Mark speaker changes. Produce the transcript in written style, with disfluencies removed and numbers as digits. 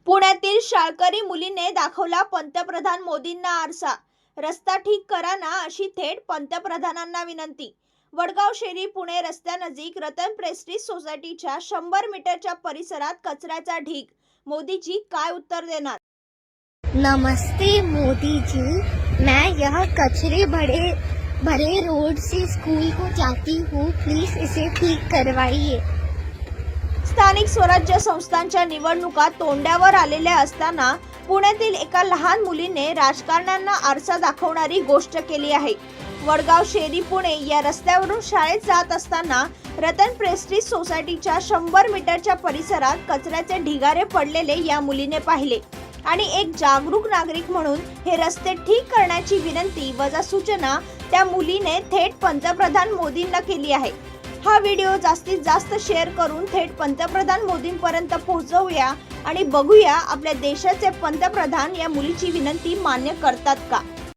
Speaker 1: पुण्यातील शाळकरी मुलीने दाखवला पंतप्रधान मोदींना आरसा. रस्ता ठीक करा ना अशी थेट पंतप्रधानांना विनंती. वडगाव शेरी पुणे रस्त्यानजीक रतन प्रेस्टिज सोसायटीच्या 100 मीटरच्या परिसरात कचऱ्याचा ढीग. मोदीजी काय उत्तर देणार?
Speaker 2: नमस्ते मोदी जी, मैं यह कचरे भरे रोड से स्कूल को जाती हूँ, प्लीज इसे ठीक करवाइए.
Speaker 1: स्थानिक स्वराज्य संस्थांच्या निवडणुका तोंडावर आलेल्या असताना पुण्यातील एका लहान मुलीने राजकारण्यांना आरसा दाखवणारी गोष्ट केली आहे. वडगाव शेरी पुणे या रस्त्यावरून शाळेत जात असताना रतन प्रेस्टिज सोसायटीच्या 100 मीटरच्या परिसरात कचऱ्याचे ढिगारे पडलेले या मुलीने पाहिले आणि एक जागरूक नागरिक म्हणून हे रस्ते ठीक करण्याची विनंती वजा सूचना त्या मुलीने थेट पंतप्रधान मोदींना केली आहे. हा व्हिडिओ जास्तीत जास्त शेअर करून थेट पंतप्रधान मोदींपर्यंत पोहोचवूया आणि बघूया आपल्या देशाचे पंतप्रधान या मुलीची विनंती मान्य करतात का.